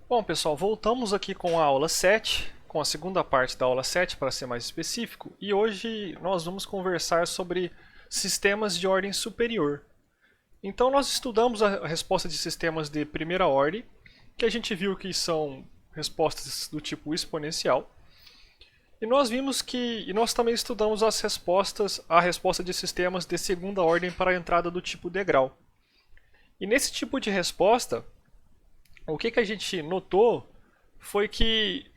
Bom, pessoal, voltamos aqui com a aula 7, com a segunda parte da aula 7, para ser mais específico, e hoje nós vamos conversar sobre sistemas de ordem superior. Então, nós estudamos a resposta de sistemas de primeira ordem, que a gente viu que são respostas do tipo exponencial, e nós vimos e nós também estudamos a resposta de sistemas de segunda ordem para a entrada do tipo degrau. E nesse tipo de resposta, o que a gente notou foi que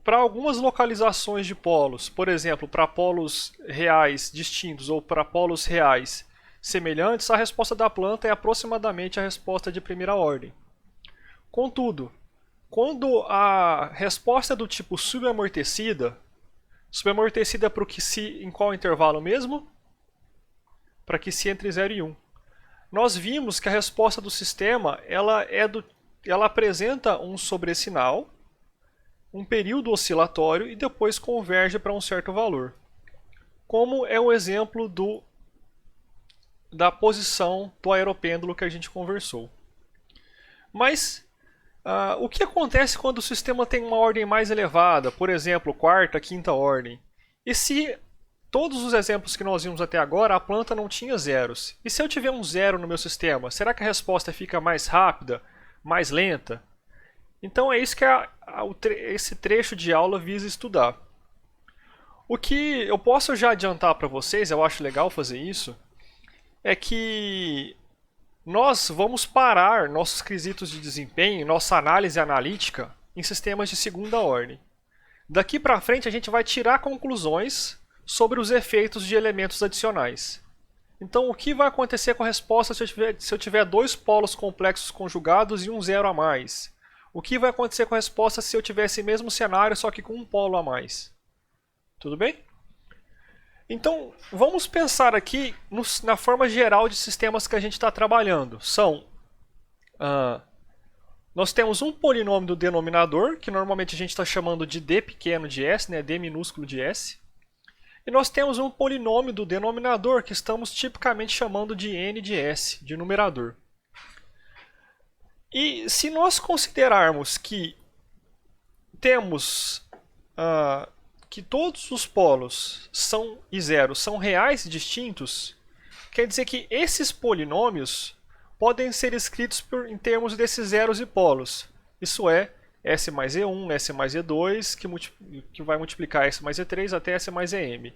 para algumas localizações de polos, por exemplo, para polos reais distintos ou para polos reais semelhantes, a resposta da planta é aproximadamente a resposta de primeira ordem. Contudo, quando a resposta é do tipo subamortecida para que se em qual intervalo mesmo? Para que se entre 0 e 1. Nós vimos que a resposta do sistema ela apresenta um sobressinal, um período oscilatório e depois converge para um certo valor. Como é o exemplo da posição do aeropêndulo que a gente conversou. Mas o que acontece quando o sistema tem uma ordem mais elevada, por exemplo, quarta, quinta ordem? E se todos os exemplos que nós vimos até agora, a planta não tinha zeros? E se eu tiver um zero no meu sistema, será que a resposta fica mais rápida, mais lenta? Então é isso que esse trecho de aula visa estudar. O que eu posso já adiantar para vocês, eu acho legal fazer isso, é que nós vamos parar nossos quesitos de desempenho, nossa análise analítica, em sistemas de segunda ordem. Daqui para frente a gente vai tirar conclusões sobre os efeitos de elementos adicionais. Então, o que vai acontecer com a resposta se eu tiver dois polos complexos conjugados e um zero a mais? O que vai acontecer com a resposta se eu tiver esse mesmo cenário, só que com um polo a mais? Tudo bem? Então, vamos pensar aqui na forma geral de sistemas que a gente está trabalhando. Nós temos um polinômio do denominador, que normalmente a gente está chamando de d pequeno de s, né, d minúsculo de s. E nós temos um polinômio do denominador, que estamos tipicamente chamando de n de s, de numerador. E se nós considerarmos que temos que todos os polos e zero são reais e distintos, quer dizer que esses polinômios podem ser escritos em termos desses zeros e polos. Isso é, S mais E1, S mais E2, que vai multiplicar S mais E3 até S mais EM.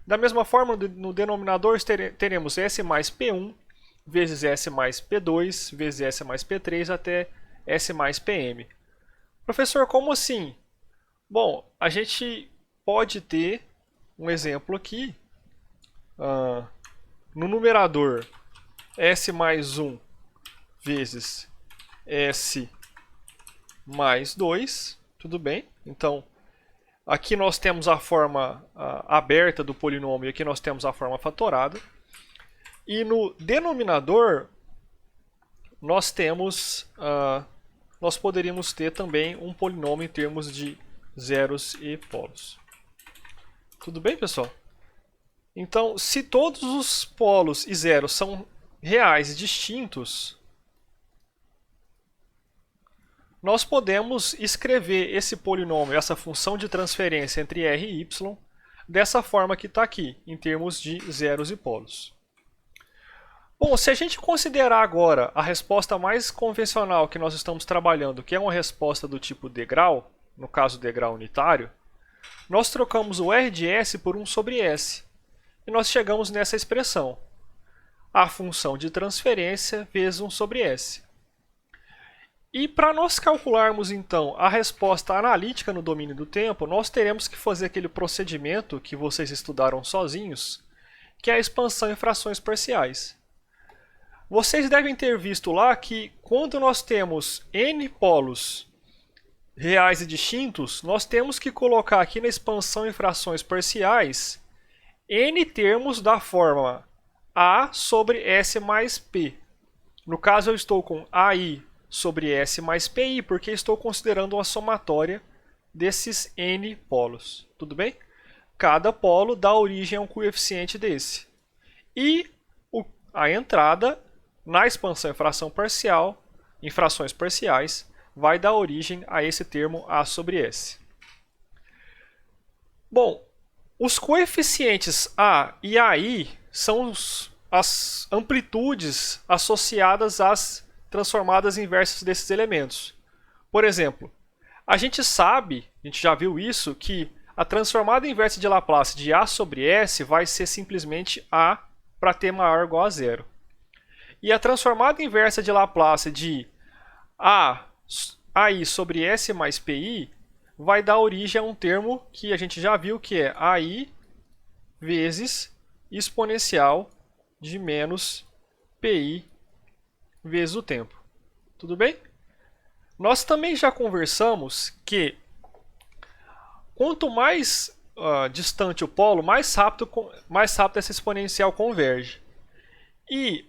Da mesma forma, no denominador teremos S mais P1 vezes S mais P2 vezes S mais P3 até S mais PM. Professor, como assim? Bom, a gente pode ter um exemplo aqui. No numerador, S mais 1 vezes S mais 2, tudo bem? Então, aqui nós temos a forma aberta do polinômio e aqui nós temos a forma fatorada. E no denominador, nós poderíamos ter também um polinômio em termos de zeros e polos. Tudo bem, pessoal? Então, se todos os polos e zeros são reais e distintos, nós podemos escrever esse polinômio, essa função de transferência entre r e y, dessa forma que está aqui, em termos de zeros e polos. Bom, se a gente considerar agora a resposta mais convencional que nós estamos trabalhando, que é uma resposta do tipo degrau, no caso degrau unitário, nós trocamos o r de s por 1 sobre s. E nós chegamos nessa expressão. A função de transferência vezes 1 sobre s. E para nós calcularmos então a resposta analítica no domínio do tempo, nós teremos que fazer aquele procedimento que vocês estudaram sozinhos, que é a expansão em frações parciais. Vocês devem ter visto lá que quando nós temos n polos reais e distintos, nós temos que colocar aqui na expansão em frações parciais n termos da forma a sobre s mais p. No caso, eu estou com ai sobre s mais pi, porque estou considerando uma somatória desses n polos. Tudo bem? Cada polo dá origem a um coeficiente desse. E a entrada na expansão em frações parciais vai dar origem a esse termo A sobre S. Bom, os coeficientes A e AI são as amplitudes associadas às transformadas inversas desses elementos. Por exemplo, a gente já viu isso, que a transformada inversa de Laplace de A sobre S vai ser simplesmente A para t maior ou igual a zero. E a transformada inversa de Laplace de AI sobre S mais PI vai dar origem a um termo que a gente já viu, que é AI vezes exponencial de menos PI vezes o tempo. Tudo bem? Nós também já conversamos que quanto mais distante o polo, mais rápido essa exponencial converge. E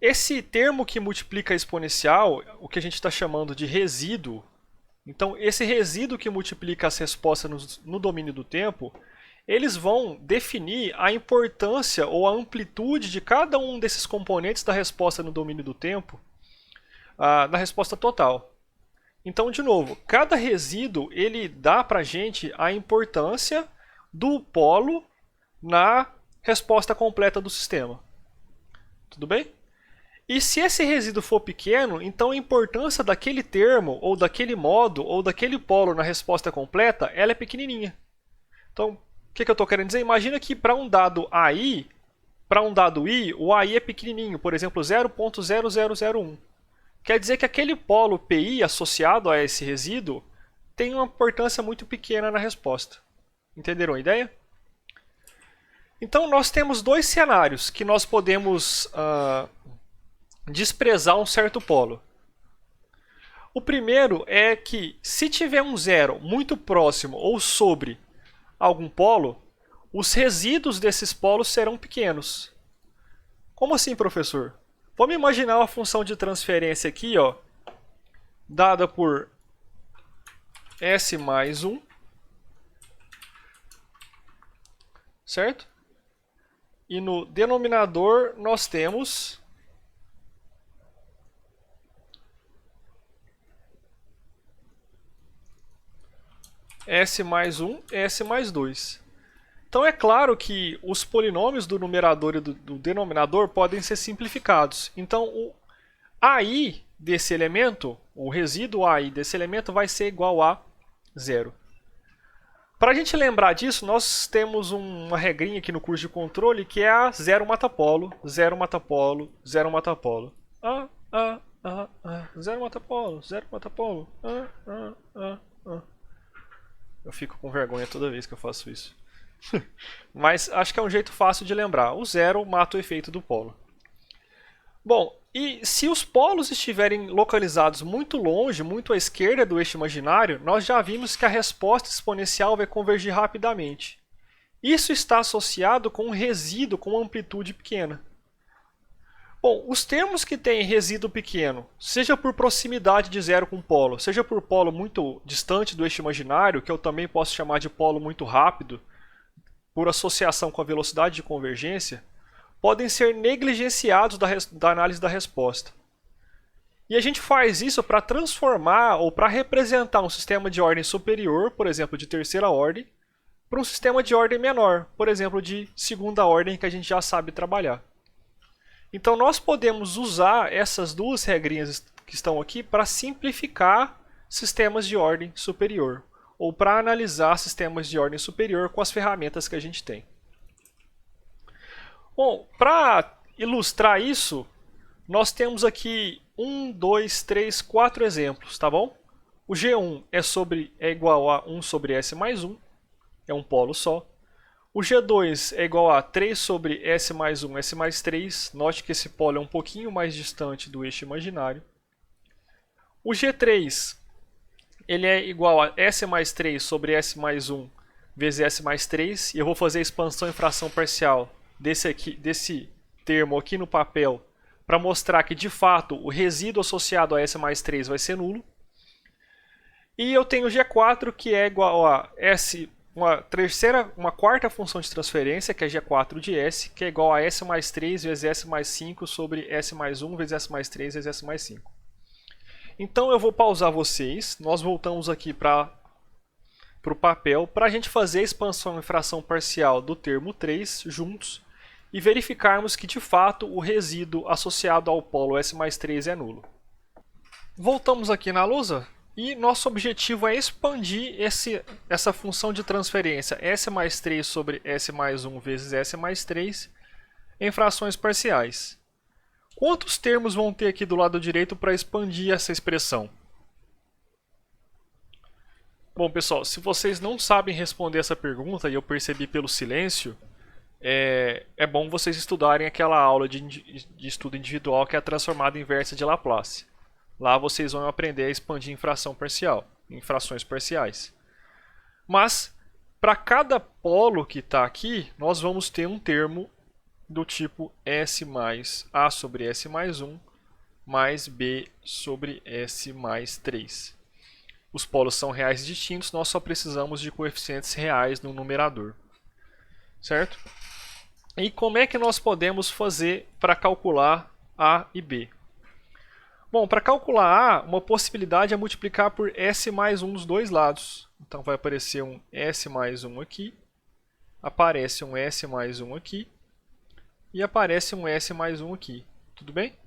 esse termo que multiplica a exponencial, o que a gente está chamando de resíduo, então esse resíduo que multiplica as respostas no domínio do tempo, eles vão definir a importância ou a amplitude de cada um desses componentes da resposta no domínio do tempo na resposta total. Então, de novo, cada resíduo ele dá para a gente a importância do polo na resposta completa do sistema. Tudo bem? E se esse resíduo for pequeno, então a importância daquele termo, ou daquele modo, ou daquele polo na resposta completa, ela é pequenininha. Então, o que eu estou querendo dizer? Imagina que para um dado AI, para um dado I, o AI é pequenininho, por exemplo, 0.0001. Quer dizer que aquele polo PI associado a esse resíduo tem uma importância muito pequena na resposta. Entenderam a ideia? Então, nós temos dois cenários que nós podemos desprezar um certo polo. O primeiro é que, se tiver um zero muito próximo ou sobre algum polo, os resíduos desses polos serão pequenos. Como assim, professor? Vamos imaginar uma função de transferência aqui, ó, dada por S mais 1, certo? E no denominador nós temos S mais 1, S mais 2. Então é claro que os polinômios do numerador e do denominador podem ser simplificados. Então o AI desse elemento, o resíduo AI desse elemento vai ser igual a zero. Para a gente lembrar disso, nós temos uma regrinha aqui no curso de controle que é a zero matapolo, zero matapolo, zero matapolo. Zero matapolo, zero matapolo. Eu fico com vergonha toda vez que eu faço isso. Mas acho que é um jeito fácil de lembrar. O zero mata o efeito do polo. Bom, e se os polos estiverem localizados muito longe, muito à esquerda do eixo imaginário, nós já vimos que a resposta exponencial vai convergir rapidamente. Isso está associado com um resíduo com amplitude pequena. Bom, os termos que têm resíduo pequeno, seja por proximidade de zero com o polo, seja por polo muito distante do eixo imaginário, que eu também posso chamar de polo muito rápido, por associação com a velocidade de convergência, podem ser negligenciados da análise da resposta. E a gente faz isso para transformar ou para representar um sistema de ordem superior, por exemplo, de terceira ordem, para um sistema de ordem menor, por exemplo, de segunda ordem, que a gente já sabe trabalhar. Então nós podemos usar essas duas regrinhas que estão aqui para simplificar sistemas de ordem superior, ou para analisar sistemas de ordem superior com as ferramentas que a gente tem. Bom, para ilustrar isso, nós temos aqui 1, 2, 3, 4 exemplos, tá bom? O G1 é igual a 1 sobre S mais 1, é um polo só. O G2 é igual a 3 sobre S mais 1, S mais 3. Note que esse polo é um pouquinho mais distante do eixo imaginário. O G3 ele é igual a S mais 3 sobre S mais 1 vezes S mais 3. E eu vou fazer a expansão em fração parcial desse termo aqui no papel para mostrar que, de fato, o resíduo associado a S mais 3 vai ser nulo. E eu tenho o G4, que é igual a S, uma quarta função de transferência, que é G4 de S, que é igual a S mais 3 vezes S mais 5 sobre S mais 1 vezes S mais 3 vezes S mais 5. Então eu vou pausar vocês, nós voltamos aqui para o papel para a gente fazer a expansão em fração parcial do termo 3 juntos e verificarmos que de fato o resíduo associado ao polo S mais 3 é nulo. Voltamos aqui na lousa e nosso objetivo é expandir essa função de transferência S mais 3 sobre S mais 1 vezes S mais 3 em frações parciais. Quantos termos vão ter aqui do lado direito para expandir essa expressão? Bom, pessoal, se vocês não sabem responder essa pergunta, e eu percebi pelo silêncio, é bom vocês estudarem aquela aula de estudo individual que é a transformada inversa de Laplace. Lá vocês vão aprender a expandir em fração parcial, em frações parciais. Mas, para cada polo que está aqui, nós vamos ter um termo do tipo S mais A sobre S mais 1 mais B sobre S mais 3. Os polos são reais e distintos, nós só precisamos de coeficientes reais no numerador. Certo? E como é que nós podemos fazer para calcular A e B? Bom, para calcular A, uma possibilidade é multiplicar por S mais 1 dos dois lados. Então vai aparecer um S mais 1 aqui, aparece um S mais 1 aqui, e aparece um S mais 1 aqui. Tudo bem?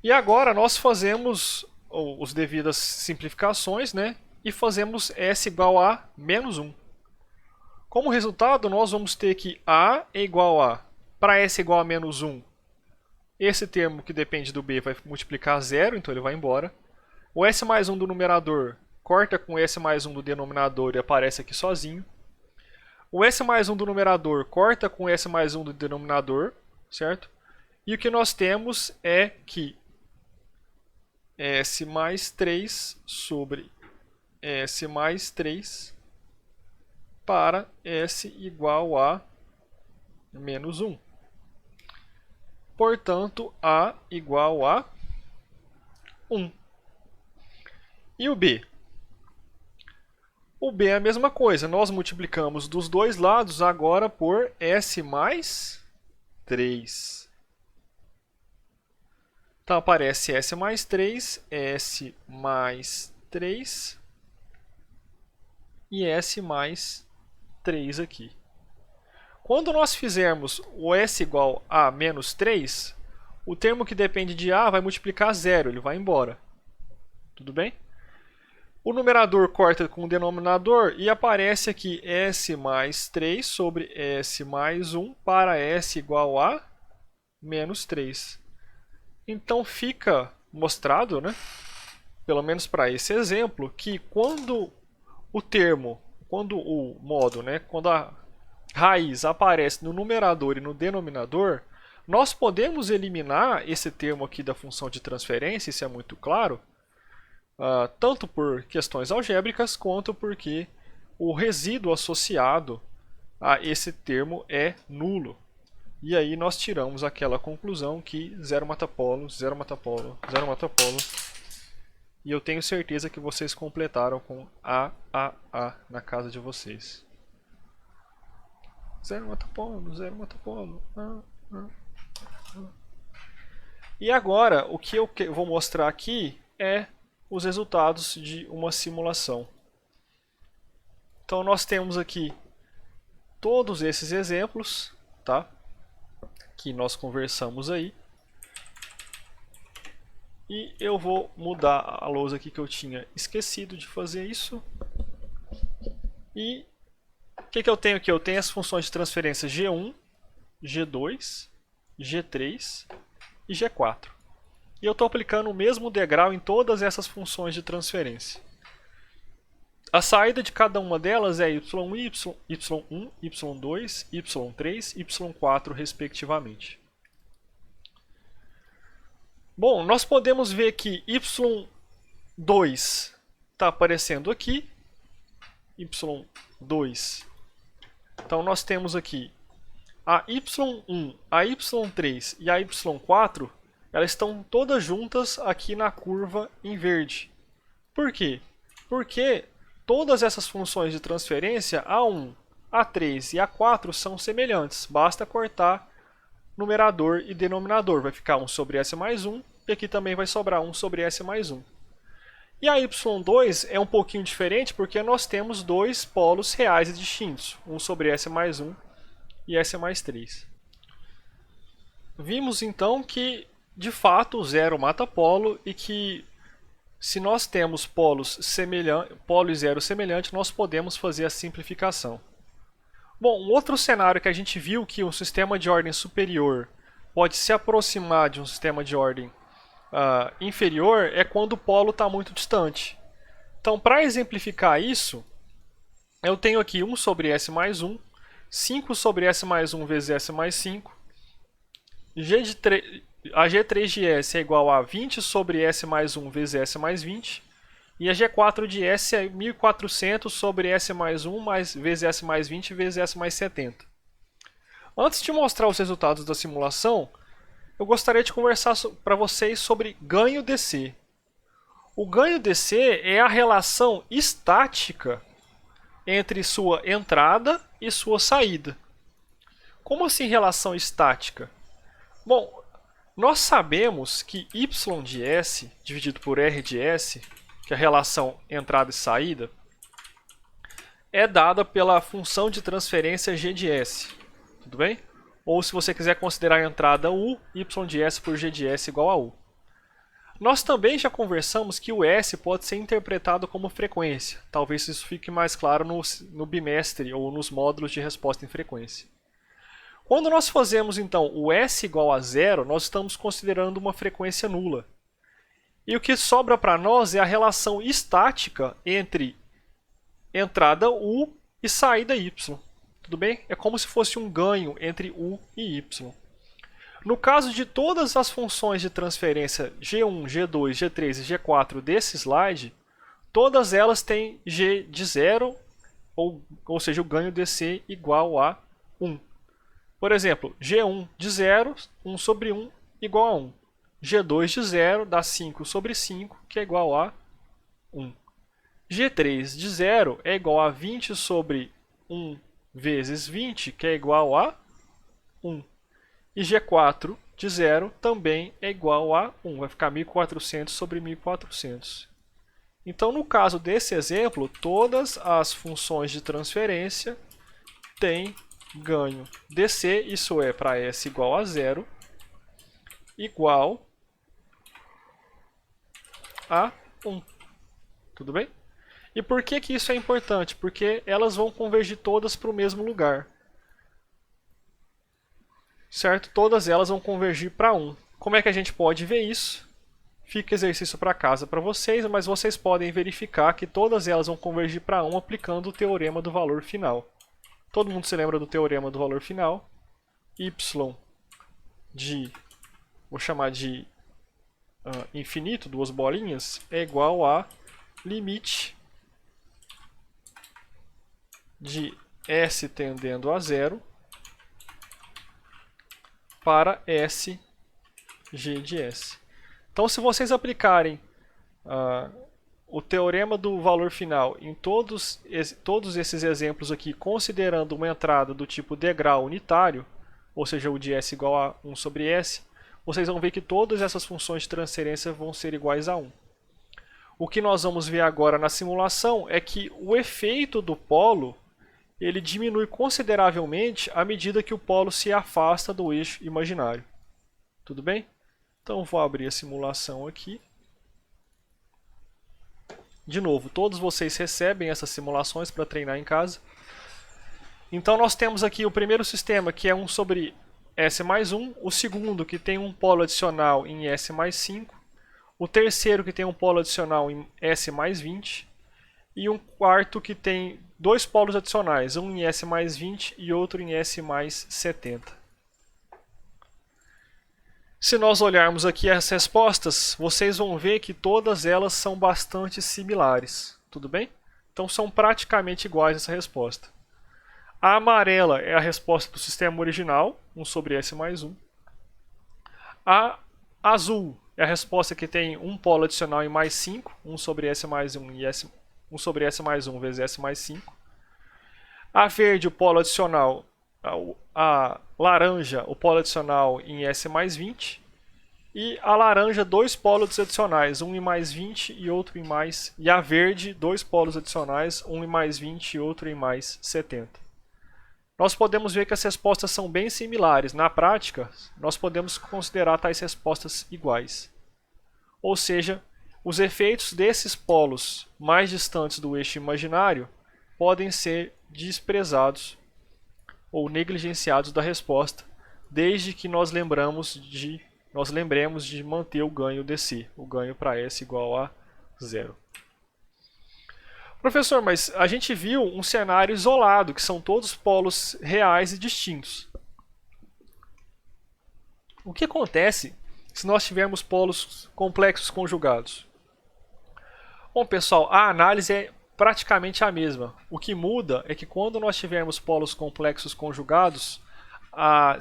E agora nós fazemos as devidas simplificações, né? E fazemos S igual a menos 1. Como resultado, nós vamos ter que A é igual a, para S igual a menos 1, esse termo que depende do B vai multiplicar a 0, então ele vai embora. O S mais 1 do numerador corta com o S mais 1 do denominador e aparece aqui sozinho. O S mais 1 do numerador corta com o S mais 1 do denominador, certo? E o que nós temos é que S mais 3 sobre S mais 3 para S igual a menos 1. Portanto, A igual a 1. E o B? O B é a mesma coisa. Nós multiplicamos dos dois lados agora por S mais 3. Então aparece S mais 3, S mais 3 e S mais 3 aqui. Quando nós fizermos o S igual a menos 3, o termo que depende de A vai multiplicar a 0, ele vai embora. Tudo bem? O numerador corta com o denominador e aparece aqui S mais 3 sobre S mais 1 para S igual a menos 3. Então fica mostrado, né, pelo menos para esse exemplo, que quando o modo, né, quando a raiz aparece no numerador e no denominador, nós podemos eliminar esse termo aqui da função de transferência, isso é muito claro, tanto por questões algébricas quanto porque o resíduo associado a esse termo é nulo. E aí nós tiramos aquela conclusão que 0 mata polo, 0 mata polo, 0 mata polo. E eu tenho certeza que vocês completaram com A na casa de vocês. 0 mata polo, 0 mata polo. E agora, o que eu vou mostrar aqui é os resultados de uma simulação. Então nós temos aqui todos esses exemplos, tá? Que nós conversamos aí. E eu vou mudar a lousa aqui que eu tinha esquecido de fazer isso. E o que eu tenho aqui? Eu tenho as funções de transferência G1, G2, G3 e G4. E eu estou aplicando o mesmo degrau em todas essas funções de transferência. A saída de cada uma delas é y1, y1, y2, y3, y4, respectivamente. Bom, nós podemos ver que y2 está aparecendo aqui. y2. Então nós temos aqui a y1, a y3 e a y4, elas estão todas juntas aqui na curva em verde. Por quê? Porque todas essas funções de transferência, A1, A3 e A4, são semelhantes. Basta cortar numerador e denominador. Vai ficar 1 sobre S mais 1 e aqui também vai sobrar 1 sobre S mais 1. E a y2 é um pouquinho diferente porque nós temos dois polos reais e distintos, 1 sobre S mais 1 e S mais 3. Vimos então que, de fato, o zero mata polo e que se nós temos polos polo e zero semelhante, nós podemos fazer a simplificação. Bom, um outro cenário que a gente viu que um sistema de ordem superior pode se aproximar de um sistema de ordem inferior é quando o polo está muito distante. Então, para exemplificar isso, eu tenho aqui 1 sobre S mais 1, 5 sobre S mais 1 vezes S mais 5, a G3 de S é igual a 20 sobre S mais 1 vezes S mais 20, e a G4 de S é 1400 sobre S mais 1 vezes S mais 20 vezes S mais 70. Antes de mostrar os resultados da simulação, eu gostaria de conversar para vocês sobre ganho DC. O ganho DC é a relação estática entre sua entrada e sua saída. Como assim relação estática? Bom, nós sabemos que y de S dividido por R de S, que é a relação entrada e saída, é dada pela função de transferência G de S. Tudo bem? Ou se você quiser considerar a entrada U, y de S por G de S igual a U. Nós também já conversamos que o S pode ser interpretado como frequência. Talvez isso fique mais claro no bimestre ou nos módulos de resposta em frequência. Quando nós fazemos então o S igual a zero, nós estamos considerando uma frequência nula. E o que sobra para nós é a relação estática entre entrada U e saída Y. Tudo bem? É como se fosse um ganho entre U e Y. No caso de todas as funções de transferência G1, G2, G3 e G4 desse slide, todas elas têm G de zero, ou seja, o ganho DC igual a 1. Por exemplo, G1 de 0, 1 sobre 1 igual a 1. G2 de 0 dá 5 sobre 5, que é igual a 1. G3 de 0 é igual a 20 sobre 1 vezes 20, que é igual a 1. E G4 de 0 também é igual a 1. Vai ficar 1400 sobre 1400. Então, no caso desse exemplo, todas as funções de transferência têm ganho DC, isso é, para S igual a 0, igual a 1. Tudo bem? E por que isso é importante? Porque elas vão convergir todas para o mesmo lugar. Certo? Todas elas vão convergir para 1. Como é que a gente pode ver isso? Fica exercício para casa para vocês, mas vocês podem verificar que todas elas vão convergir para 1 aplicando o teorema do valor final. Todo mundo se lembra do teorema do valor final? Y de, vou chamar de infinito, duas bolinhas, é igual a limite de S tendendo a 0 para S G de S. Então, se vocês aplicarem o teorema do valor final em todos esses exemplos aqui, considerando uma entrada do tipo degrau unitário, ou seja, o de S igual a 1 sobre S, vocês vão ver que todas essas funções de transferência vão ser iguais a 1. O que nós vamos ver agora na simulação é que o efeito do polo ele diminui consideravelmente à medida que o polo se afasta do eixo imaginário. Tudo bem? Então vou abrir a simulação aqui. De novo, todos vocês recebem essas simulações para treinar em casa. Então nós temos aqui o primeiro sistema, que é 1 sobre S mais 1, o segundo, que tem um polo adicional em S mais 5, o terceiro, que tem um polo adicional em S mais 20, e um quarto que tem dois polos adicionais, um em S mais 20 e outro em S mais 70. Se nós olharmos aqui as respostas, vocês vão ver que todas elas são bastante similares. Tudo bem? Então são praticamente iguais essa resposta. A amarela é a resposta do sistema original, 1 sobre S mais 1. A azul é a resposta que tem um polo adicional em mais 5, 1 sobre S mais 1 e 1 sobre S mais 1 vezes S mais 5. A verde, o polo adicional, a laranja, o polo adicional em S mais 20. E a laranja, dois polos adicionais, um em mais 20 e outro em mais... E a verde, dois polos adicionais, um em mais 20 e outro em mais 70. Nós podemos ver que as respostas são bem similares. Na prática, nós podemos considerar tais respostas iguais. Ou seja, os efeitos desses polos mais distantes do eixo imaginário podem ser desprezados ou negligenciados da resposta, desde que nós lembremos de manter o ganho desse, o ganho para S igual a 0. Professor, mas a gente viu um cenário isolado, que são todos polos reais e distintos. O que acontece se nós tivermos polos complexos conjugados? Bom, pessoal, a análise é praticamente a mesma. O que muda é que quando nós tivermos polos complexos conjugados, a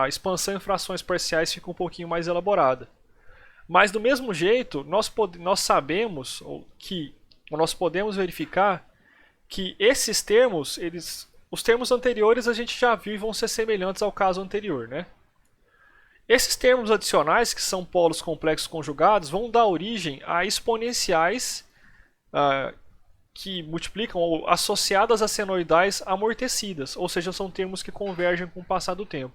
expansão em frações parciais fica um pouquinho mais elaborada. Mas do mesmo jeito, nós sabemos que nós podemos verificar que esses termos, os termos anteriores a gente já viu e vão ser semelhantes ao caso anterior, né? Esses termos adicionais, que são polos complexos conjugados, vão dar origem a exponenciais que multiplicam ou associadas a senoidais amortecidas, ou seja, são termos que convergem com o passar do tempo.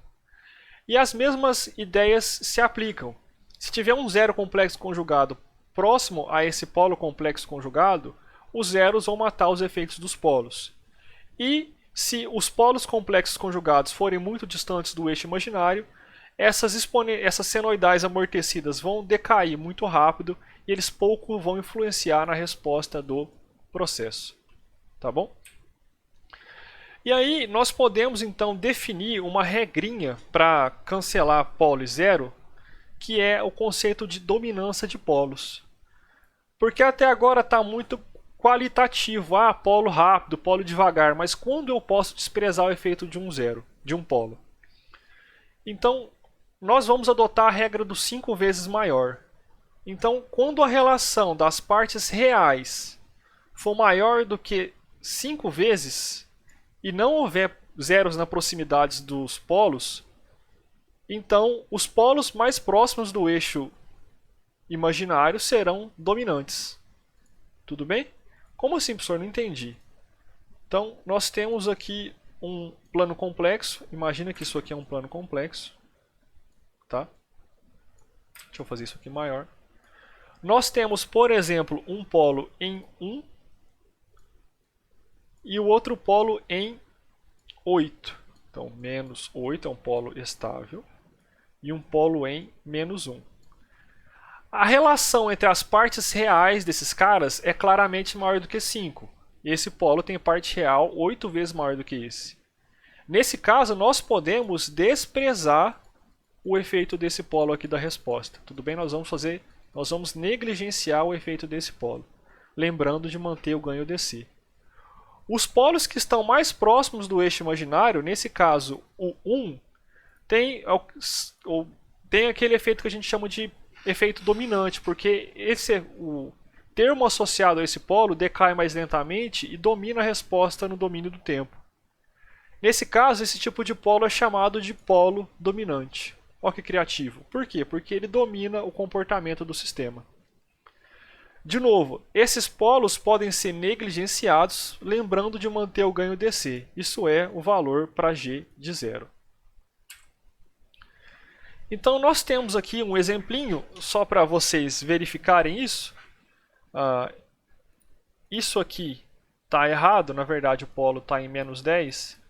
E as mesmas ideias se aplicam. Se tiver um zero complexo conjugado próximo a esse polo complexo conjugado, os zeros vão matar os efeitos dos polos. E se os polos complexos conjugados forem muito distantes do eixo imaginário, essas senoidais amortecidas vão decair muito rápido e eles pouco vão influenciar na resposta do processo. Tá bom? E aí nós podemos então definir uma regrinha para cancelar polo e zero, que é o conceito de dominância de polos. Porque até agora está muito qualitativo, polo rápido, polo devagar, mas quando eu posso desprezar o efeito de um polo? Então, nós vamos adotar a regra do 5 vezes maior. Então, quando a relação das partes reais for maior do que 5 vezes e não houver zeros na proximidade dos polos, então os polos mais próximos do eixo imaginário serão dominantes. Tudo bem? Como assim, professor? Não entendi. Então, nós temos aqui um plano complexo. Imagina que isso aqui é um plano complexo. Tá? Deixa eu fazer isso aqui maior. Nós temos, por exemplo, um polo em 1 e o outro polo em 8. Então, menos 8 é um polo estável e um polo em menos 1. A relação entre as partes reais desses caras é claramente maior do que 5. Esse polo tem parte real 8 vezes maior do que esse. Nesse caso, nós podemos desprezar o efeito desse polo aqui da resposta. Tudo bem? Nós vamos negligenciar o efeito desse polo, lembrando de manter o ganho DC. Os polos que estão mais próximos do eixo imaginário, nesse caso o 1, tem aquele efeito que a gente chama de efeito dominante, porque o termo associado a esse polo decai mais lentamente e domina a resposta no domínio do tempo. Nesse caso, esse tipo de polo é chamado de polo dominante. Olha que criativo. Por quê? Porque ele domina o comportamento do sistema. De novo, esses polos podem ser negligenciados, lembrando de manter o ganho DC. Isso é o valor para G de 0. Então nós temos aqui um exemplinho, só para vocês verificarem isso. Isso aqui está errado, na verdade o polo está em menos 10.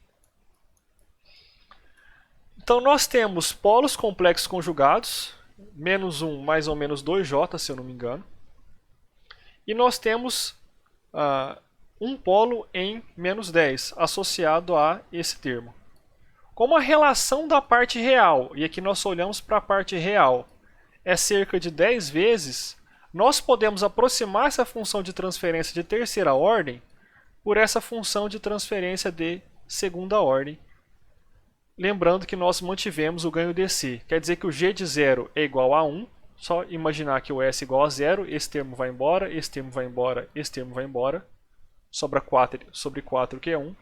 Então nós temos polos complexos conjugados, menos 1 mais ou menos 2J, se eu não me engano. E nós temos um polo em menos 10, associado a esse termo. Como a relação da parte real, e aqui nós olhamos para a parte real, é cerca de 10 vezes, nós podemos aproximar essa função de transferência de terceira ordem por essa função de transferência de segunda ordem. Lembrando que nós mantivemos o ganho DC. Quer dizer que o G de 0 é igual a 1. Só imaginar que o S é igual a 0. Esse termo vai embora, esse termo vai embora, esse termo vai embora. Sobra 4 sobre 4, que é 1.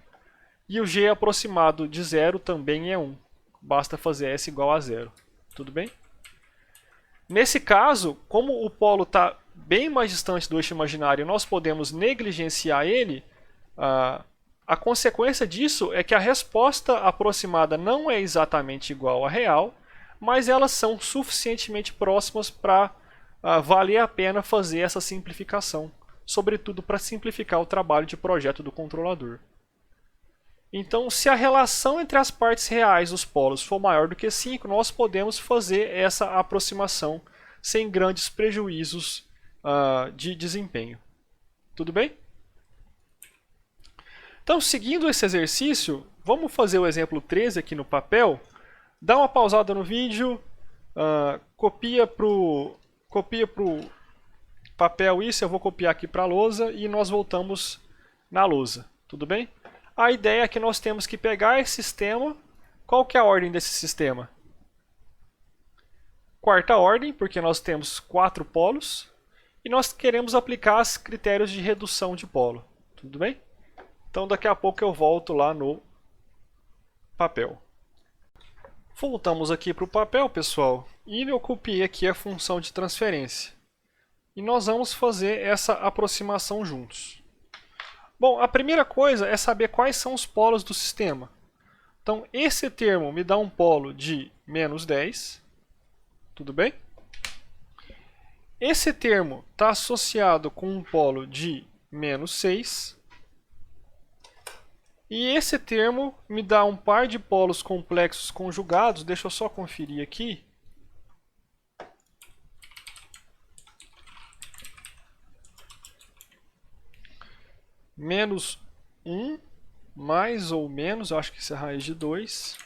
E o G aproximado de 0 também é 1. Basta fazer S igual a 0. Tudo bem? Nesse caso, como o polo está bem mais distante do eixo imaginário, nós podemos negligenciar ele. A consequência disso é que a resposta aproximada não é exatamente igual à real, mas elas são suficientemente próximas para valer a pena fazer essa simplificação, sobretudo para simplificar o trabalho de projeto do controlador. Então, se a relação entre as partes reais dos polos for maior do que 5, nós podemos fazer essa aproximação sem grandes prejuízos de desempenho. Tudo bem? Então, seguindo esse exercício, vamos fazer o exemplo 13 aqui no papel. Dá uma pausada no vídeo, copia para o papel isso, eu vou copiar aqui para a lousa e nós voltamos na lousa. Tudo bem? A ideia é que nós temos que pegar esse sistema. Qual que é a ordem desse sistema? Quarta ordem, porque nós temos 4 polos. E nós queremos aplicar os critérios de redução de polo. Tudo bem? Então daqui a pouco eu volto lá no papel. Voltamos aqui para o papel, pessoal. E eu copiei aqui a função de transferência. E nós vamos fazer essa aproximação juntos. Bom, a primeira coisa é saber quais são os polos do sistema. Então, esse termo me dá um polo de menos 10. Tudo bem? Esse termo está associado com um polo de menos 6. E esse termo me dá um par de polos complexos conjugados. Deixa eu só conferir aqui. Menos 1, mais ou menos, eu acho que isso é raiz de 2.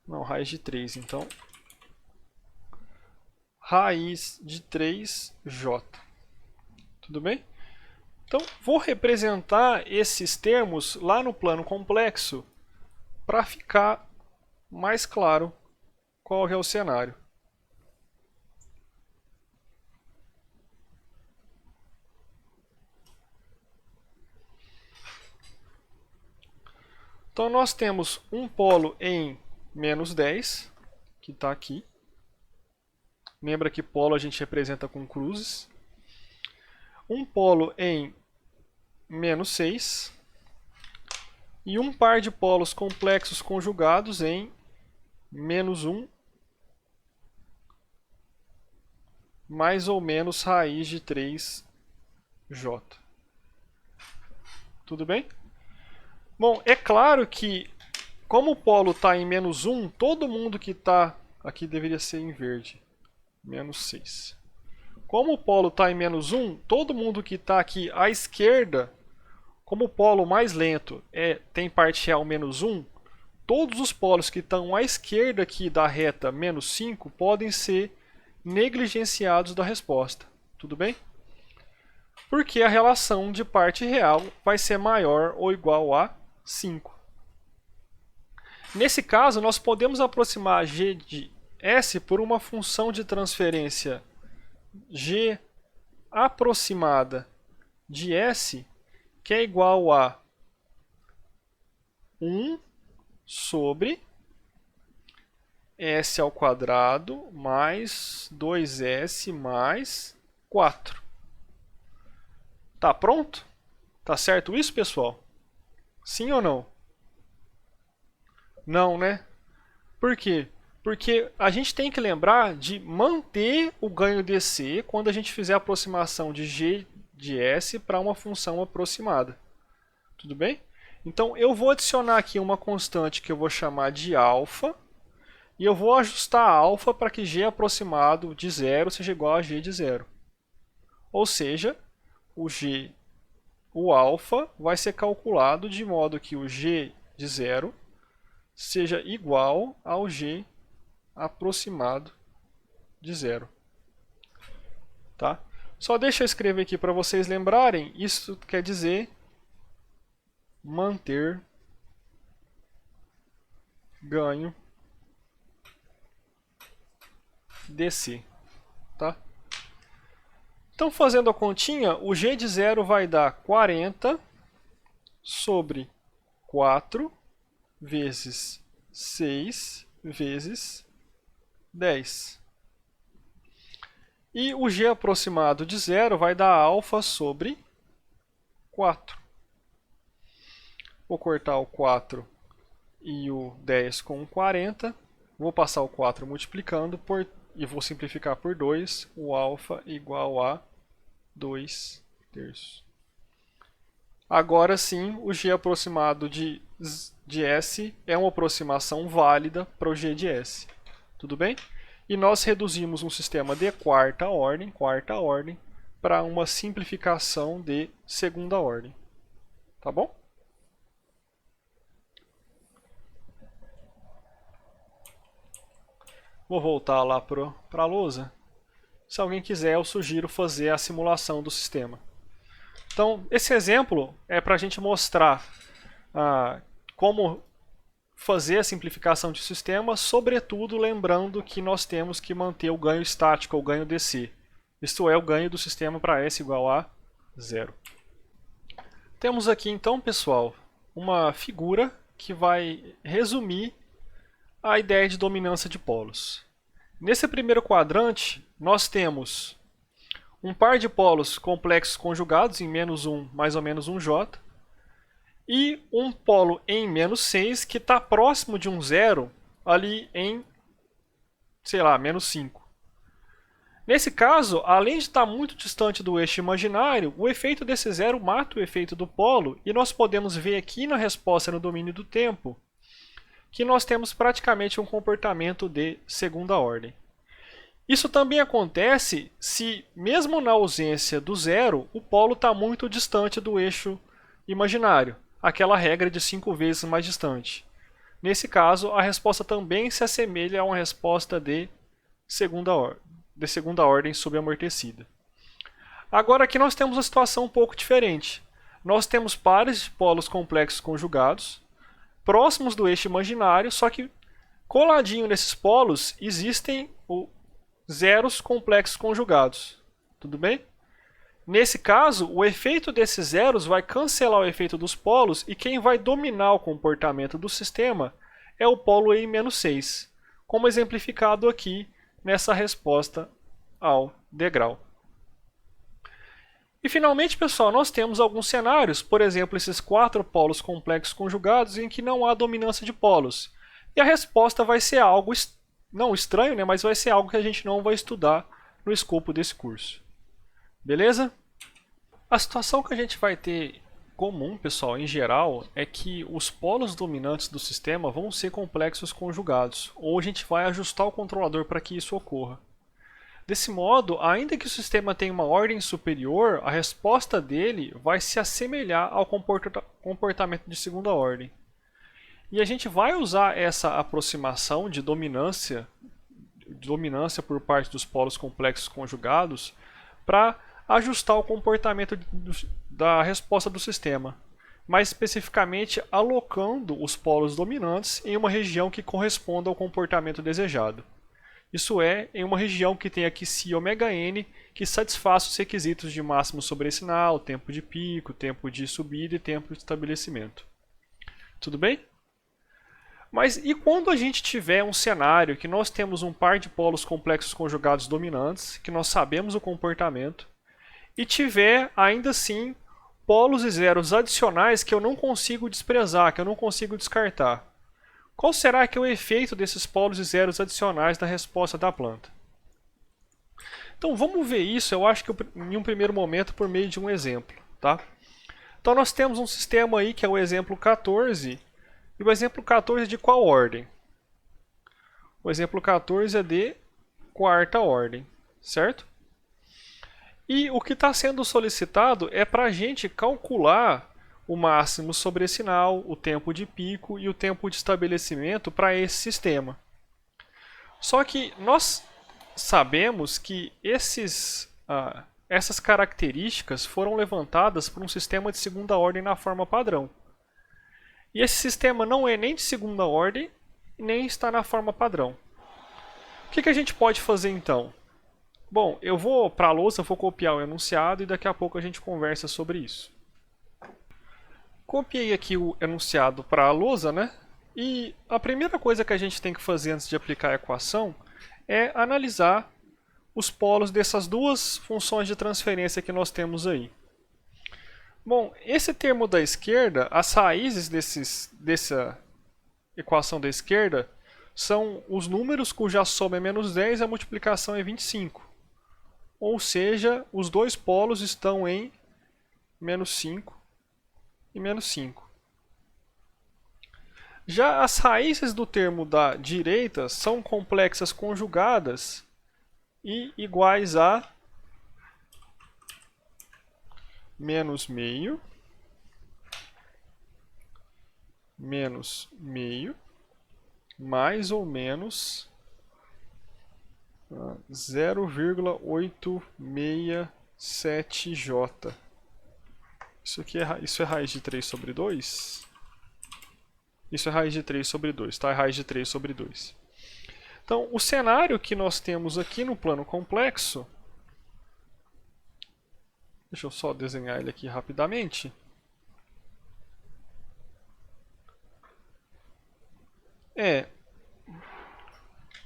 Não, raiz de 3, então. Raiz de 3j. Tudo bem? Então, vou representar esses termos lá no plano complexo para ficar mais claro qual é o cenário. Então, nós temos um polo em menos 10, que está aqui. Lembra que polo a gente representa com cruzes. Um polo em menos 6. E um par de polos complexos conjugados em menos 1, mais ou menos raiz de 3j. Tudo bem? Bom, é claro que, como o polo está em menos 1, todo mundo que está aqui deveria ser em verde. Menos 6. Como o polo está em menos 1, todo mundo que está aqui à esquerda, como o polo mais lento tem parte real menos 1, todos os polos que estão à esquerda aqui da reta menos 5 podem ser negligenciados da resposta. Tudo bem? Porque a relação de parte real vai ser maior ou igual a 5. Nesse caso, nós podemos aproximar g de s por uma função de transferência g aproximada de s, que é igual a 1 sobre s ao quadrado mais 2s mais 4. Tá pronto? Tá certo isso, pessoal? Sim ou não? Não, né? Por quê? Porque a gente tem que lembrar de manter o ganho dc quando a gente fizer a aproximação de g de s para uma função aproximada. Tudo bem? Então eu vou adicionar aqui uma constante que eu vou chamar de alfa. E eu vou ajustar a alfa para que g aproximado de 0 seja igual a g de 0. Ou seja, o alfa vai ser calculado de modo que o g de 0 seja igual ao g aproximado de 0. Tá? Só deixa eu escrever aqui para vocês lembrarem. Isso quer dizer manter ganho dc. Tá? Então, fazendo a continha, o g de 0 vai dar 40 sobre 4 vezes 6 vezes 10. E o g aproximado de zero vai dar alfa sobre 4. Vou cortar o 4 e o 10 com o 40. Vou passar o 4 multiplicando e vou simplificar por 2. O alfa igual a 2 terços. Agora sim, o g aproximado de S é uma aproximação válida para o g de S. Tudo bem? E nós reduzimos um sistema de quarta ordem, para uma simplificação de segunda ordem. Tá bom? Vou voltar lá para a lousa. Se alguém quiser, eu sugiro fazer a simulação do sistema. Então, esse exemplo é para a gente mostrar como fazer a simplificação de sistema, sobretudo lembrando que nós temos que manter o ganho estático, ou ganho DC. Isto é, o ganho do sistema para S igual a 0. Temos aqui então, pessoal, uma figura que vai resumir a ideia de dominância de polos. Nesse primeiro quadrante, nós temos um par de polos complexos conjugados em -1, mais ou menos um J, e um polo em -6 que está próximo de um zero ali em, sei lá, -5. Nesse caso, além de estar muito distante do eixo imaginário, o efeito desse zero mata o efeito do polo, e nós podemos ver aqui na resposta no domínio do tempo que nós temos praticamente um comportamento de segunda ordem. Isso também acontece se, mesmo na ausência do zero, o polo está muito distante do eixo imaginário, aquela regra de 5 vezes mais distante. Nesse caso, a resposta também se assemelha a uma resposta de segunda ordem subamortecida. Agora aqui nós temos uma situação um pouco diferente. Nós temos pares de polos complexos conjugados, próximos do eixo imaginário, só que coladinho nesses polos existem zeros complexos conjugados. Tudo bem? Nesse caso, o efeito desses zeros vai cancelar o efeito dos polos e quem vai dominar o comportamento do sistema é o polo em -6, como exemplificado aqui nessa resposta ao degrau. E finalmente, pessoal, nós temos alguns cenários, por exemplo, esses 4 polos complexos conjugados em que não há dominância de polos. E a resposta vai ser algo não estranho, né, mas vai ser algo que a gente não vai estudar no escopo desse curso. Beleza? A situação que a gente vai ter comum, pessoal, em geral, é que os polos dominantes do sistema vão ser complexos conjugados, ou a gente vai ajustar o controlador para que isso ocorra. Desse modo, ainda que o sistema tenha uma ordem superior, a resposta dele vai se assemelhar ao comportamento de segunda ordem. E a gente vai usar essa aproximação de dominância por parte dos polos complexos conjugados para ajustar o comportamento da resposta do sistema, mais especificamente alocando os polos dominantes em uma região que corresponda ao comportamento desejado. Isso é, em uma região que tem aqui Ψ⍵n, que satisfaz os requisitos de máximo sobresinal, tempo de pico, tempo de subida e tempo de estabelecimento. Tudo bem? Mas e quando a gente tiver um cenário que nós temos um par de polos complexos conjugados dominantes, que nós sabemos o comportamento, e tiver ainda assim polos e zeros adicionais que eu não consigo desprezar, que eu não consigo descartar? Qual será que é o efeito desses polos e zeros adicionais na resposta da planta? Então vamos ver isso, eu acho que em um primeiro momento por meio de um exemplo. Tá? Então nós temos um sistema aí que é o exemplo 14, e o exemplo 14 é de qual ordem? O exemplo 14 é de quarta ordem, certo? E o que está sendo solicitado é para a gente calcular o máximo sobresinal, o tempo de pico e o tempo de estabelecimento para esse sistema. Só que nós sabemos que essas características foram levantadas por um sistema de segunda ordem na forma padrão. E esse sistema não é nem de segunda ordem, nem está na forma padrão. O que a gente pode fazer então? Bom, eu vou para a lousa, vou copiar o enunciado e daqui a pouco a gente conversa sobre isso. Copiei aqui o enunciado para a lousa, né? E a primeira coisa que a gente tem que fazer antes de aplicar a equação é analisar os polos dessas duas funções de transferência que nós temos aí. Bom, esse termo da esquerda, as raízes dessa equação da esquerda são os números cuja soma é menos 10 e a multiplicação é 25. Ou seja, os dois polos estão em menos 5 e menos 5. Já as raízes do termo da direita são complexas conjugadas e iguais a menos meio, mais ou menos 0,867J. Isso é raiz de 3 sobre 2? Isso é raiz de 3 sobre 2, tá? É raiz de 3 sobre 2. Então, o cenário que nós temos aqui no plano complexo, deixa eu só desenhar ele aqui rapidamente. É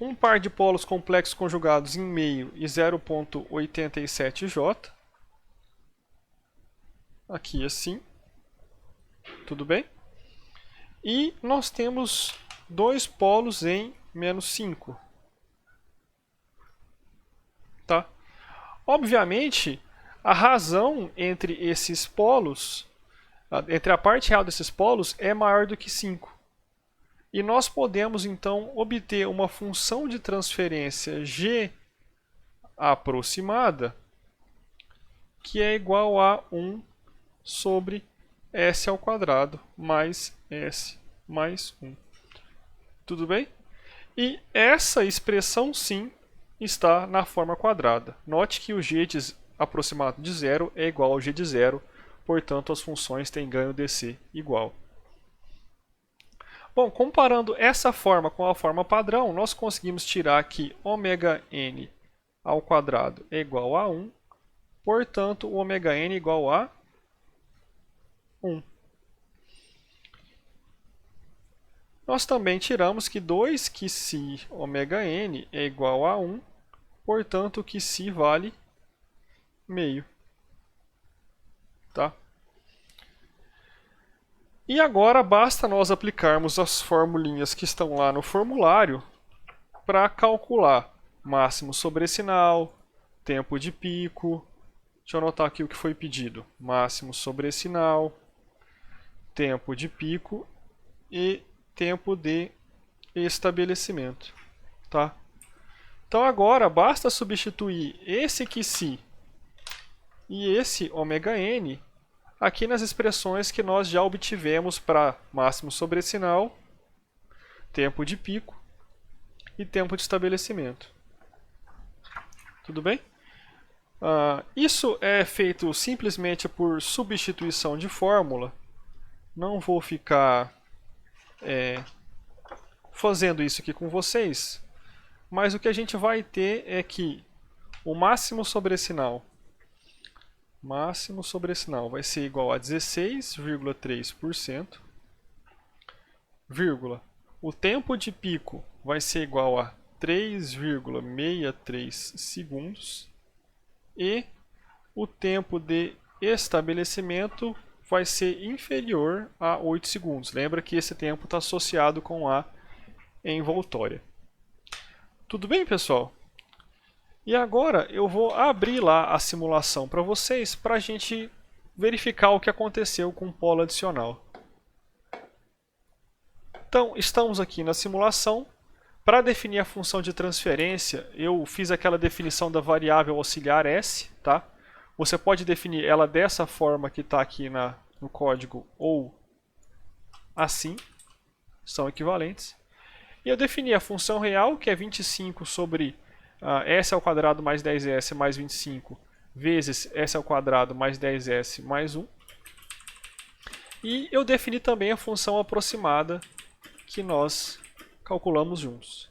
um par de polos complexos conjugados em meio e 0,87J. Aqui assim. Tudo bem? E nós temos dois polos em menos 5. Tá? Obviamente, a razão entre esses polos, entre a parte real desses polos, é maior do que 5. E nós podemos, então, obter uma função de transferência g aproximada que é igual a 1 sobre s ao quadrado mais s mais 1. Tudo bem? E essa expressão, sim, está na forma quadrada. Note que o g aproximado de zero é igual ao g de zero, portanto, as funções têm ganho dc igual. Bom, comparando essa forma com a forma padrão, nós conseguimos tirar que ωn ao quadrado é igual a 1, portanto, o ωn é igual a 1. Nós também tiramos que 2 que si ωn é igual a 1, portanto, que si vale meio. Tá? E agora basta nós aplicarmos as formulinhas que estão lá no formulário para calcular máximo sobre sinal, tempo de pico. Deixa eu anotar aqui o que foi pedido. Máximo sobre sinal, tempo de pico e tempo de estabelecimento. Tá? Então agora basta substituir esse QC e esse ωn aqui nas expressões que nós já obtivemos para máximo sobre sinal, tempo de pico e tempo de estabelecimento. Tudo bem? Isso é feito simplesmente por substituição de fórmula. Não vou ficar fazendo isso aqui com vocês, mas o que a gente vai ter é que o máximo sobre sinal vai ser igual a 16,3%, vírgula, o tempo de pico vai ser igual a 3,63 segundos e o tempo de estabelecimento vai ser inferior a 8 segundos. Lembra que esse tempo está associado com a envoltória. Tudo bem, pessoal? E agora eu vou abrir lá a simulação para vocês para a gente verificar o que aconteceu com o polo adicional. Então, estamos aqui na simulação. Para definir a função de transferência, eu fiz aquela definição da variável auxiliar S. Tá? Você pode definir ela dessa forma que está aqui no código ou assim. São equivalentes. E eu defini a função real, que é 25 sobre s ao quadrado mais 10s mais 25 vezes s ao quadrado mais 10s mais 1. E eu defini também a função aproximada que nós calculamos juntos.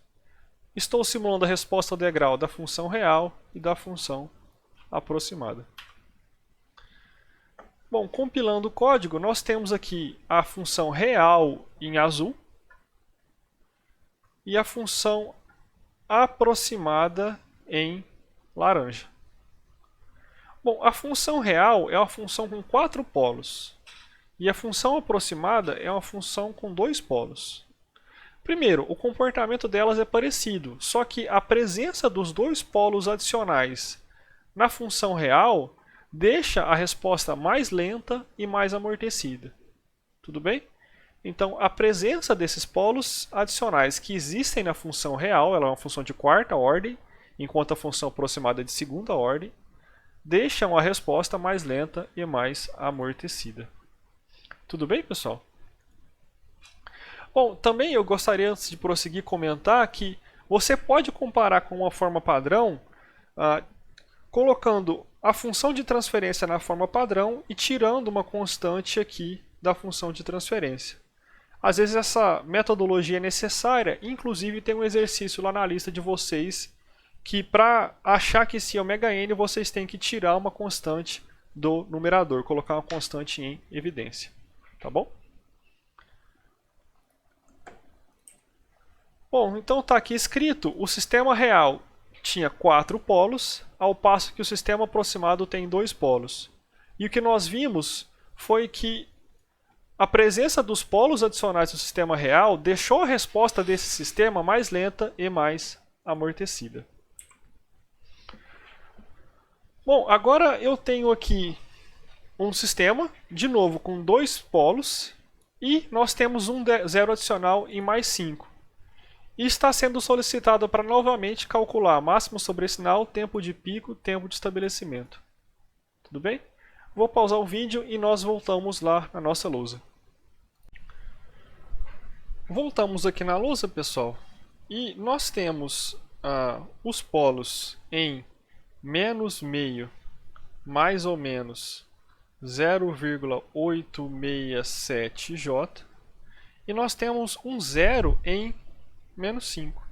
Estou simulando a resposta ao degrau da função real e da função aproximada. Bom, compilando o código, nós temos aqui a função real em azul e a função aproximada em laranja. Bom, a função real é uma função com 4 polos. E a função aproximada é uma função com 2 polos. Primeiro, o comportamento delas é parecido, só que a presença dos 2 polos adicionais na função real deixa a resposta mais lenta e mais amortecida. Tudo bem? Então, a presença desses polos adicionais que existem na função real, ela é uma função de quarta ordem, enquanto a função aproximada é de segunda ordem, deixam a resposta mais lenta e mais amortecida. Tudo bem, pessoal? Bom, também eu gostaria, antes de prosseguir, comentar que você pode comparar com uma forma padrão, colocando a função de transferência na forma padrão e tirando uma constante aqui da função de transferência. Às vezes essa metodologia é necessária, inclusive tem um exercício lá na lista de vocês que para achar que esse é ômega n, vocês têm que tirar uma constante do numerador, colocar uma constante em evidência. Tá bom? Bom, então está aqui escrito, o sistema real tinha 4 polos, ao passo que o sistema aproximado tem 2 polos. E o que nós vimos foi que a presença dos polos adicionais no sistema real deixou a resposta desse sistema mais lenta e mais amortecida. Bom, agora eu tenho aqui um sistema, de novo, com 2 polos, e nós temos um zero adicional em mais 5. E está sendo solicitado para novamente calcular máximo sobresinal, tempo de pico, tempo de estabelecimento. Tudo bem? Vou pausar o vídeo e nós voltamos lá na nossa lousa. Voltamos aqui na lousa, pessoal, e nós temos os polos em menos meio, mais ou menos 0,867J, e nós temos um zero em menos 5.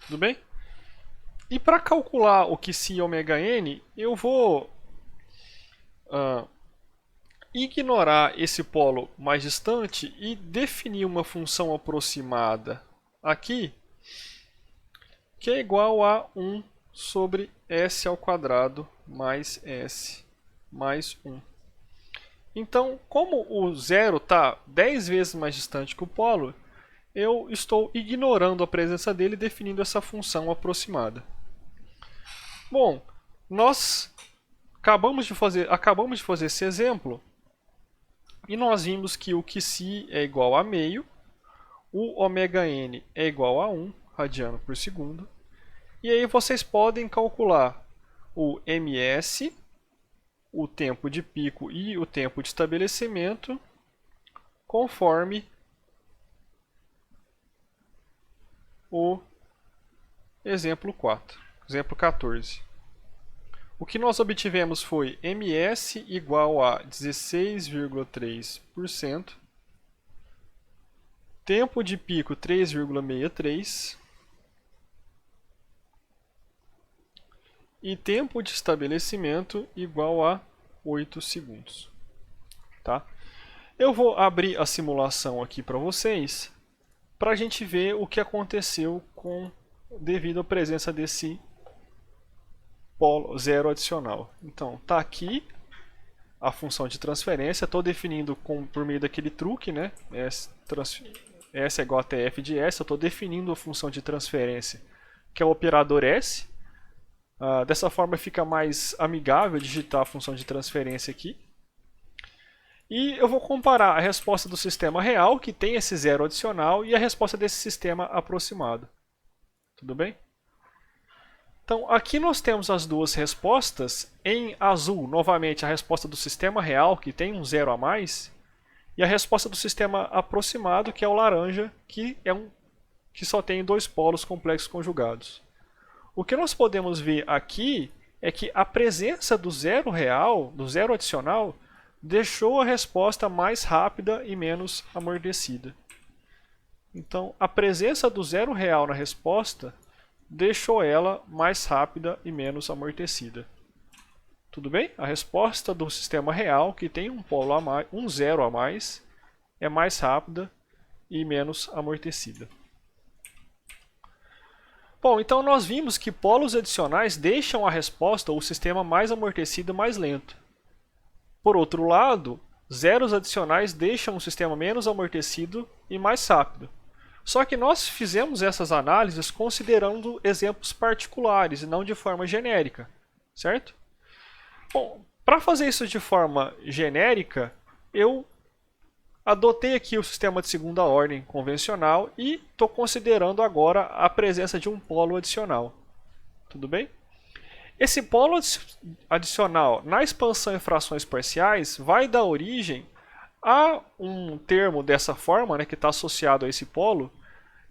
Tudo bem? E para calcular o que se ômega n, eu vou ignorar esse polo mais distante e definir uma função aproximada aqui, que é igual a 1 sobre s ao quadrado mais s mais 1. Então, como o zero está 10 vezes mais distante que o polo, eu estou ignorando a presença dele e definindo essa função aproximada. Bom, nós acabamos de fazer esse exemplo e nós vimos que o QC é igual a meio, o ômega n é igual a 1 radiano por segundo, e aí vocês podem calcular o ms, o tempo de pico e o tempo de estabelecimento conforme o exemplo 14. O que nós obtivemos foi ms igual a 16,3%, tempo de pico 3,63 e tempo de estabelecimento igual a 8 segundos. Tá? Eu vou abrir a simulação aqui para vocês, para a gente ver o que aconteceu devido à presença desse polo zero adicional. Então, está aqui a função de transferência, estou definindo por meio daquele truque, né? S é igual a TF de S, eu estou definindo a função de transferência, que é o operador S. Dessa forma fica mais amigável digitar a função de transferência aqui. E eu vou comparar a resposta do sistema real, que tem esse zero adicional, e a resposta desse sistema aproximado. Tudo bem? Então, aqui nós temos as duas respostas. Em azul, novamente, a resposta do sistema real, que tem um zero a mais, e a resposta do sistema aproximado, que é o laranja, que só tem 2 polos complexos conjugados. O que nós podemos ver aqui é que a presença do zero real, do zero adicional, deixou a resposta mais rápida e menos amortecida. Então, a presença do zero real na resposta deixou ela mais rápida e menos amortecida. Tudo bem? A resposta do sistema real, que tem um polo a mais, um zero a mais, é mais rápida e menos amortecida. Bom, então nós vimos que polos adicionais deixam a resposta ou o sistema mais amortecido e mais lento. Por outro lado, zeros adicionais deixam o sistema menos amortecido e mais rápido. Só que nós fizemos essas análises considerando exemplos particulares e não de forma genérica, certo? Bom, para fazer isso de forma genérica, eu adotei aqui o sistema de segunda ordem convencional e estou considerando agora a presença de um polo adicional. Tudo bem? Esse polo adicional na expansão em frações parciais vai dar origem a um termo dessa forma, né, que está associado a esse polo,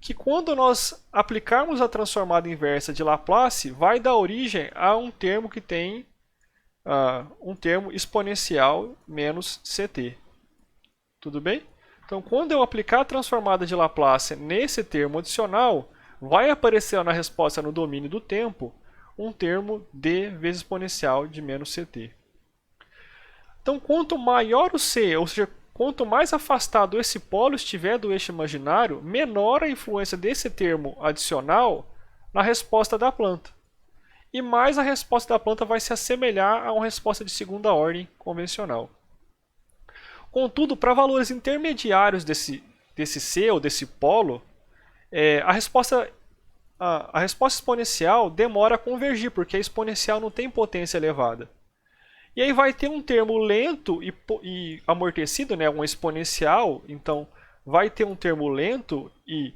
que quando nós aplicarmos a transformada inversa de Laplace, vai dar origem a um termo que tem um termo exponencial menos ct. Tudo bem? Então, quando eu aplicar a transformada de Laplace nesse termo adicional, vai aparecer na resposta no domínio do tempo um termo d vezes exponencial de menos ct. Então, quanto maior o c, ou seja, quanto mais afastado esse polo estiver do eixo imaginário, menor a influência desse termo adicional na resposta da planta. E mais a resposta da planta vai se assemelhar a uma resposta de segunda ordem convencional. Contudo, para valores intermediários desse C ou desse polo, a resposta exponencial demora a convergir, porque a exponencial não tem potência elevada. E aí vai ter um termo lento e amortecido, né, um exponencial, então vai ter um termo lento e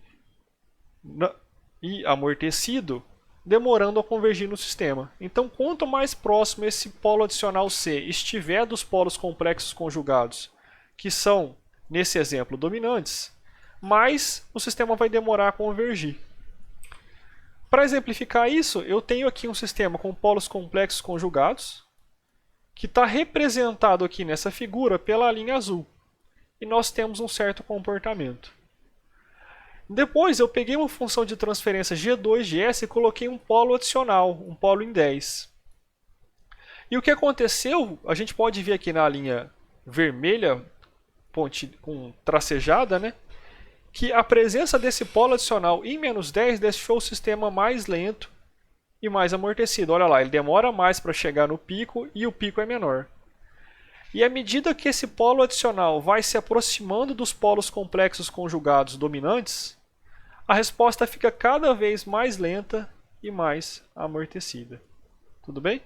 amortecido, demorando a convergir no sistema. Então, quanto mais próximo esse polo adicional C estiver dos polos complexos conjugados, que são, nesse exemplo, dominantes, mais o sistema vai demorar a convergir. Para exemplificar isso, eu tenho aqui um sistema com polos complexos conjugados, que está representado aqui nessa figura pela linha azul. E nós temos um certo comportamento. Depois eu peguei uma função de transferência G2 de S e coloquei um polo adicional, um polo em 10. E o que aconteceu, a gente pode ver aqui na linha vermelha, com tracejada, né, que a presença desse polo adicional em menos 10 deixou o sistema mais lento e mais amortecido. Olha lá, ele demora mais para chegar no pico e o pico é menor. E à medida que esse polo adicional vai se aproximando dos polos complexos conjugados dominantes, a resposta fica cada vez mais lenta e mais amortecida. Tudo bem?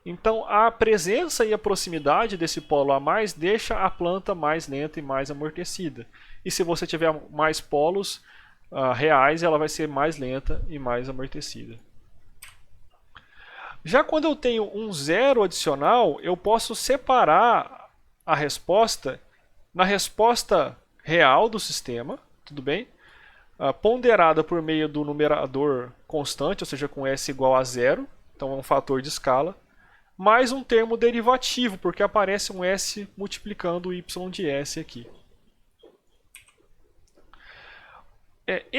Então, a presença e a proximidade desse polo a mais deixa a planta mais lenta e mais amortecida. E se você tiver mais polos reais, ela vai ser mais lenta e mais amortecida. Já quando eu tenho um zero adicional, eu posso separar a resposta na resposta real do sistema, tudo bem? Ponderada por meio do numerador constante, ou seja, com S igual a zero, então é um fator de escala, mais um termo derivativo, porque aparece um S multiplicando o Y de S aqui.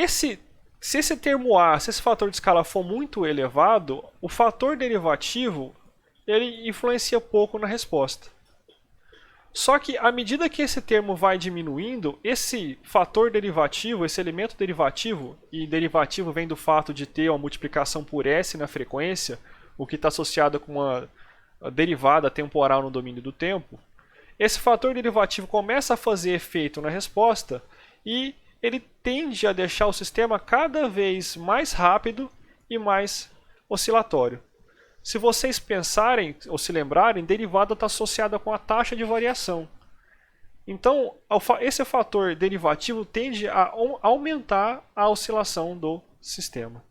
Se esse termo A, se esse fator de escala for muito elevado, o fator derivativo ele influencia pouco na resposta. Só que à medida que esse termo vai diminuindo, esse fator derivativo, esse elemento derivativo, e derivativo vem do fato de ter uma multiplicação por S na frequência, o que está associado com uma derivada temporal no domínio do tempo, esse fator derivativo começa a fazer efeito na resposta e ele tende a deixar o sistema cada vez mais rápido e mais oscilatório. Se vocês pensarem ou se lembrarem, derivada está associada com a taxa de variação. Então, esse fator derivativo tende a aumentar a oscilação do sistema.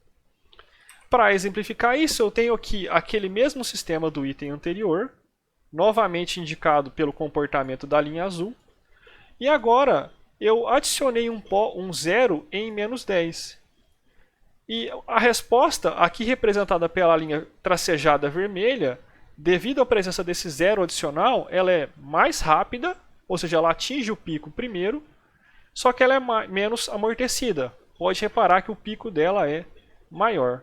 Para exemplificar isso, eu tenho aqui aquele mesmo sistema do item anterior, novamente indicado pelo comportamento da linha azul. E agora eu adicionei um zero em menos 10. E a resposta, aqui representada pela linha tracejada vermelha, devido à presença desse zero adicional, ela é mais rápida, ou seja, ela atinge o pico primeiro, só que ela é menos amortecida. Pode reparar que o pico dela é maior.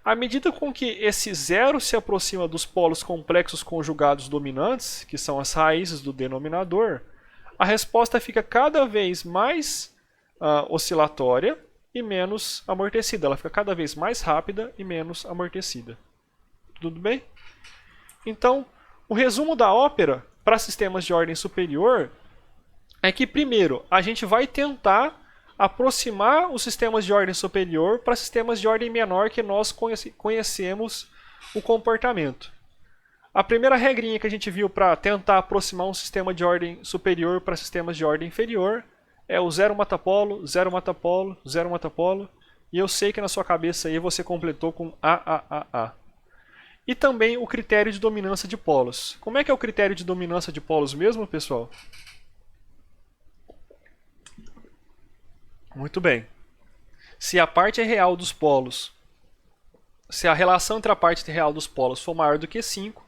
À medida com que esse zero se aproxima dos polos complexos conjugados dominantes, que são as raízes do denominador, a resposta fica cada vez mais oscilatória e menos amortecida. Ela fica cada vez mais rápida e menos amortecida. Tudo bem? Então, o resumo da ópera para sistemas de ordem superior é que, primeiro, a gente vai tentar aproximar os sistemas de ordem superior para sistemas de ordem menor que nós conhecemos o comportamento. A primeira regrinha que a gente viu para tentar aproximar um sistema de ordem superior para sistemas de ordem inferior é o zero matapolo, zero matapolo, zero matapolo. E eu sei que na sua cabeça aí você completou com A. E também o critério de dominância de polos. Como é que é o critério de dominância de polos mesmo, pessoal? Muito bem. Se a parte real dos polos, se a relação entre a parte real dos polos for maior do que 5,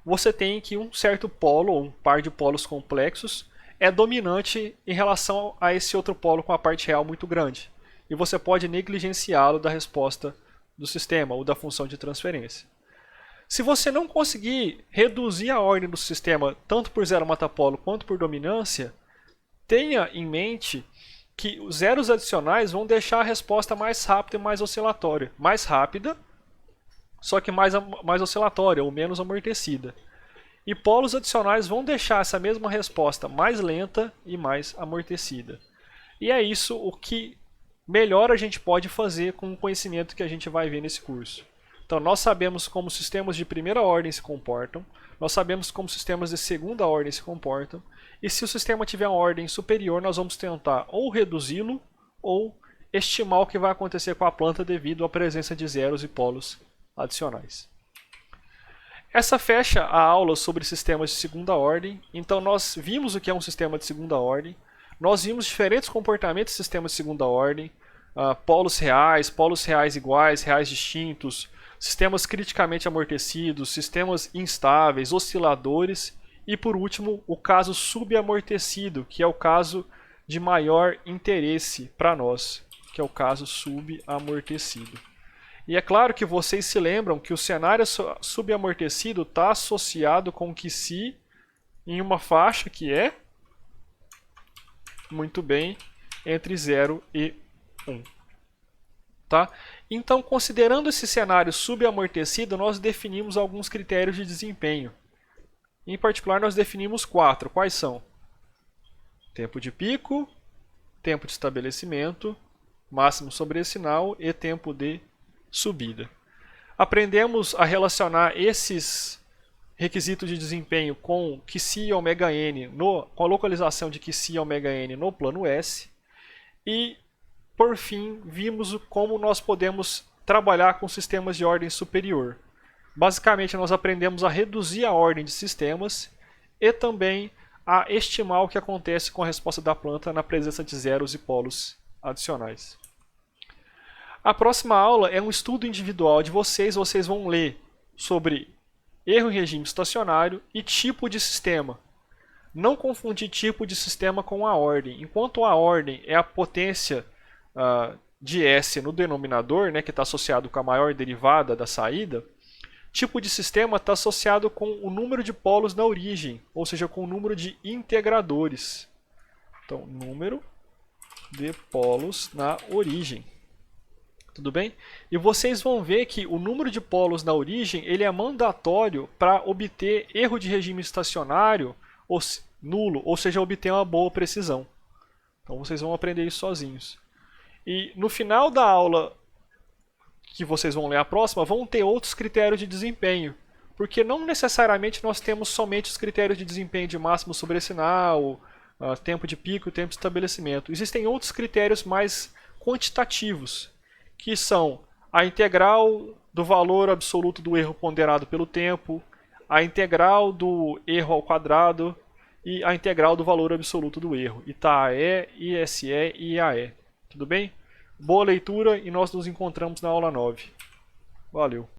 você tem que um certo polo, ou um par de polos complexos, é dominante em relação a esse outro polo com a parte real muito grande. E você pode negligenciá-lo da resposta do sistema ou da função de transferência. Se você não conseguir reduzir a ordem do sistema tanto por zero matapolo quanto por dominância, tenha em mente que os zeros adicionais vão deixar a resposta mais rápida e mais oscilatória. Mais rápida, só que mais oscilatória ou menos amortecida. E polos adicionais vão deixar essa mesma resposta mais lenta e mais amortecida. E é isso o que melhor a gente pode fazer com o conhecimento que a gente vai ver nesse curso. Então nós sabemos como sistemas de primeira ordem se comportam, nós sabemos como sistemas de segunda ordem se comportam, e se o sistema tiver uma ordem superior, nós vamos tentar ou reduzi-lo ou estimar o que vai acontecer com a planta devido à presença de zeros e polos adicionais. Essa fecha a aula sobre sistemas de segunda ordem. Então nós vimos o que é um sistema de segunda ordem, nós vimos diferentes comportamentos de sistemas de segunda ordem, polos reais iguais, reais distintos, sistemas criticamente amortecidos, sistemas instáveis, osciladores e, por último, o caso subamortecido, que é o caso de maior interesse para nós, que é o caso subamortecido. E é claro que vocês se lembram que o cenário subamortecido está associado com que se em uma faixa que é, muito bem, entre 0 e 1. Tá? Então, considerando esse cenário subamortecido, nós definimos alguns critérios de desempenho. Em particular, nós definimos 4. Quais são? Tempo de pico, tempo de estabelecimento, máximo sobre esse sinal e tempo de subida. Aprendemos a relacionar esses requisitos de desempenho com Qi e ômega n, com a localização de Qi e ômega n no plano S. E, por fim, vimos como nós podemos trabalhar com sistemas de ordem superior. Basicamente, nós aprendemos a reduzir a ordem de sistemas e também a estimar o que acontece com a resposta da planta na presença de zeros e polos adicionais. A próxima aula é um estudo individual de vocês. Vocês vão ler sobre erro em regime estacionário e tipo de sistema. Não confundir tipo de sistema com a ordem. Enquanto a ordem é a potência de S no denominador, né, que está associado com a maior derivada da saída, tipo de sistema está associado com o número de polos na origem, ou seja, com o número de integradores. Então, número de polos na origem. Tudo bem? E vocês vão ver que o número de polos na origem ele é mandatório para obter erro de regime estacionário ou nulo, ou seja, obter uma boa precisão. Então vocês vão aprender isso sozinhos. E no final da aula que vocês vão ler a próxima, vão ter outros critérios de desempenho. Porque não necessariamente nós temos somente os critérios de desempenho de máximo sobre sinal, tempo de pico e tempo de estabelecimento. Existem outros critérios mais quantitativos, que são a integral do valor absoluto do erro ponderado pelo tempo, a integral do erro ao quadrado e a integral do valor absoluto do erro, ITAE, ISE e IAE. Tudo bem? Boa leitura e nós nos encontramos na aula 9. Valeu!